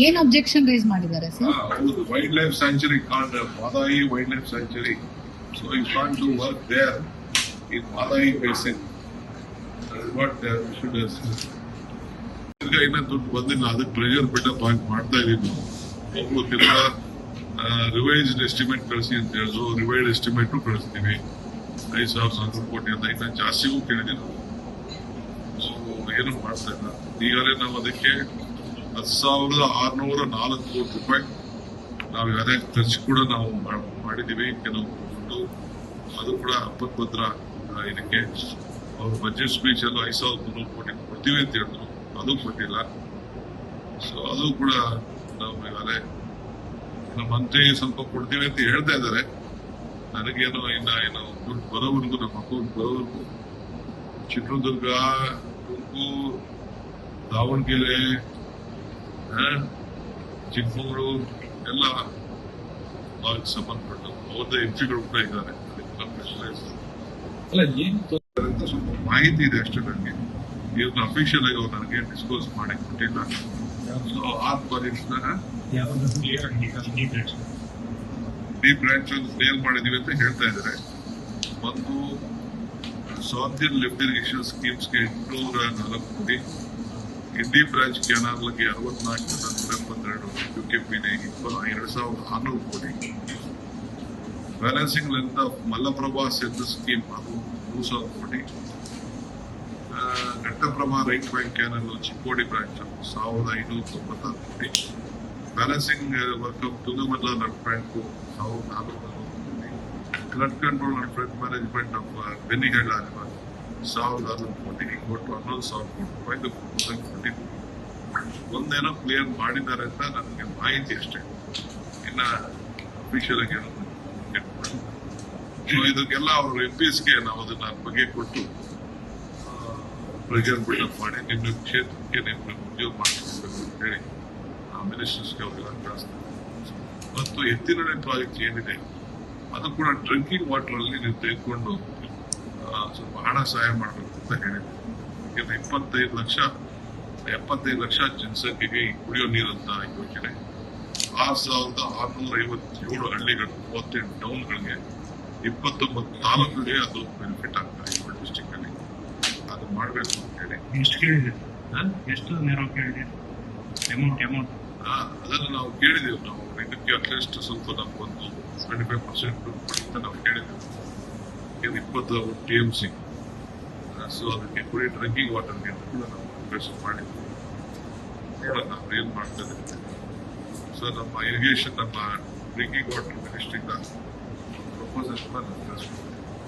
ಏನ್ objection raise ಮಾಡಿದ್ದಾರೆ sir? ಹೌದು, ವೈಲ್ಡ್ ಲೈಫ್ ಸ್ಯಾಂಚುರಿ ಕಾಂಡ್ Madayi wild life sanctuary, so you can't do work there in Madayi basin. What should ಈಗ ಇನ್ನ ದುಡ್ಡು ಬಂದಿಲ್ಲ, ಅದಕ್ಕೆ ಪ್ರೆಷರ್ ಬಿಲ್ಡಪ್ ಆಗಿ ಮಾಡ್ತಾ ಇದೀವಿ ನಾವು. ತಿರ್ಗಾ ರಿವೈಸ್ಡ್ ಎಸ್ಟಿಮೇಟ್ ಕಳಿಸಿ ಅಂತ ಹೇಳಿದ್ರು, ರಿವೈಡ್ ಎಸ್ಟಿಮೇಟು ಕಳಿಸ್ತೀವಿ 5,400 ಕೋಟಿ ಅಂತ. ಇನ್ನ ಜಾಸ್ತಿಗೂ ಕೇಳಿದೀವಿ ನಾವು. ಸೊ ಏನು ಮಾಡ್ತಾ ಇಲ್ಲ. ಈಗಾಗಲೇ ನಾವು ಅದಕ್ಕೆ 10,604 ಕೋಟಿ ರೂಪಾಯಿ ನಾವು ಯಾರೇ ಖರ್ಚು ಕೂಡ ನಾವು ಮಾಡಿದೀವಿ. ಕೆಲವು ದುಡ್ಡು ಅದು ಕೂಡ ಹಕ್ಕುಪತ್ರ ಇದಕ್ಕೆ ಅವ್ರ ಬಜೆಟ್ ಸ್ಪೀಚ್ ಅಲ್ಲೂ 5,300 ಕೋಟಿ ಕೊಡ್ತೀವಿ ಅಂತ ಹೇಳಿದ್ರು, ಅದು ಕೊಟ್ಟಿಲ್ಲ. ಸೊ ಅದು ಕೂಡ ನಾವು ಈಗಾಗಲೇ ನಮ್ಮ ಮಂತ್ರಿ ಸ್ವಲ್ಪ ಕೊಡ್ತೀವಿ ಅಂತ ಹೇಳ್ತಾ ಇದ್ದಾರೆ. ನನಗೇನೋ ಏನು ದುಡ್ಡು ಬರೋವರೆಗೂ, ನಮ್ಮ ಅಕೌಂಟ್ ಬರೋವರೆಗೂ ಚಿತ್ರದುರ್ಗ, ತುಮಕೂರು, ದಾವಣಗೆರೆ, ಚಿಕ್ಕಮಗಳೂರು ಎಲ್ಲ ಅದಕ್ಕೆ ಸಂಬಂಧಪಟ್ಟ ಅವ್ರದ್ದೇ ಎಂಟ್ರಿಗಳು ಕೂಡ ಇದ್ದಾರೆ. ಸ್ವಲ್ಪ ಮಾಹಿತಿ ಇದೆ ಅಷ್ಟೇ ನನಗೆ. ಇವತ್ತು ಅಫಿಷಿಯಲ್ ಆಗಿ ಅವ್ರು ನನಗೆ ಡಿಸ್ಕ್ಲೋಸ್ ಮಾಡಿ ಕೊಟ್ಟಿಲ್ಲ. ಸೊ ಆ ಕಾಲೇಜ್ನಾಗ ಡಿ ಬ್ರಾಂಚ್ ಸೇಲ್ ಮಾಡಿದೀವಿ ಅಂತ ಹೇಳ್ತಾ ಇದ್ದಾರೆ. ಒಂದು ಸೌತ್ ಲಿಫ್ಟ್ ಇರಿಗೇಷನ್ ಸ್ಕೀಮ್ಸ್ಗೆ 804 ಕೋಟಿ, ಇಂಡಿ ಬ್ರಾಂಚ್ ಕೆನಾಲ್ಗೆ 64,172, ಯುಕೆಪಿಗೆ 2,600 ಕೋಟಿ, balancing length of Malaprabha Setu scheme ಅದು 3,000 ಕೋಟಿ, Ghataprabha right bank canal Chikkodi branch 1,596 ಕೋಟಿ, balancing work of Tungabhadra nut bank 1,400 ಕೋಟಿ, flood control and flood management of Bennihalla 1,000 ಕೋಟಿ, ಒಟ್ಟು 11,000 ಕೋಟಿ ರೂಪಾಯಿ ಒಂದೇನೋ ಕ್ಲಿಯರ್ ಮಾಡಿದ್ದಾರೆ ಅಂತ ನನಗೆ ಮಾಹಿತಿ ಅಷ್ಟೇ. ಇನ್ನ ಅಫಿಷಿಯಲ್ ಆಗಿ ಇದಕ್ಕೆಲ್ಲ ಅವರು ಎಂಪಿಎಸ್ಗೆ ನಾವು ಅದನ್ನ ಬಗ್ಗೆ ಕೊಟ್ಟು ಪ್ರೆಷರ್ ಬಿಲ್ಡಪ್ ಮಾಡಿ ನಿಮ್ಮ ಕ್ಷೇತ್ರಕ್ಕೆ ನಿಮ್ಮ ಉದ್ಯೋಗ ಮಾಡಿಸ್ಕೊಡ್ಬೇಕು ಅಂತ ಹೇಳಿ ಮಿನಿಸ್ಟರ್ಸ್ಗೆ ಅವರೆಲ್ಲ ಕಳಿಸ್ತಾರೆ. ಮತ್ತು ಎತ್ತಿನಹೊಳೆ ಪ್ರಾಜೆಕ್ಟ್ ಏನಿದೆ ಅದು ಕೂಡ ಡ್ರಿಂಕಿಂಗ್ ವಾಟರ್ ಅಲ್ಲಿ ನೀವು ತೆಗೆದುಕೊಂಡು ಸ್ವಲ್ಪ ಹಣ ಸಹಾಯ ಮಾಡಬೇಕು ಅಂತ ಹೇಳಿದೆ. ಯಾಕಂದ್ರೆ 75 ಲಕ್ಷ ಜನಸಂಖ್ಯೆಗೆ ಕುಡಿಯೋ ನೀರಂತ ಯೋಜನೆ, 6,657 ಹಳ್ಳಿಗಳು, 38 ಟೌನ್ಗಳಿಗೆ, 29 ತಾಲೂಕಿಗೆ ಅದು ಬೆನಿಫಿಟ್ ಆಗ್ತದೆ ಈ ಡಿಸ್ಟಿಕ್ ಅಲ್ಲಿ. ಅದು ಮಾಡಬೇಕು ಅಂತ ಹೇಳಿ. ಎಷ್ಟು ಕೇಳಿದೆ? ಎಷ್ಟು ನೇರ ಕೇಳಿದೆ? ಅಮೌಂಟ್ ಅದನ್ನು ನಾವು ಕೇಳಿದೆವು. ನಾವು ಇದಕ್ಕೆ ಅಟ್ಲೀಸ್ಟ್ ಸ್ವಲ್ಪ ನಮ್ಗೊಂದು 25% ಅಂತ ನಾವು ಕೇಳಿದೆವು. 20 TMC. ಸೊ ಅದಕ್ಕೆ ಕುಡಿ ಡ್ರಿಂಕಿಂಗ್ ವಾಟರ್ಗೆ ಕೂಡ ನಾವು ರಿಕ್ವೆಸ್ಟ್ ಮಾಡಿದ್ವಿ. ನೋಡೋಣ ನಾವು ಏನ್ ಮಾಡ್ತಾ ಇದ್ದೀವಿ. ಸೊ ನಮ್ಮ ಇರಿಗೇಷನ್, ನಮ್ಮ ಡ್ರಿಂಕಿಂಗ್ ವಾಟರ್ ಮಿನಿಸ್ಟ್ರಿಂದ ಪ್ರಪೋಸಲ್ ಕೂಡ ನಾವು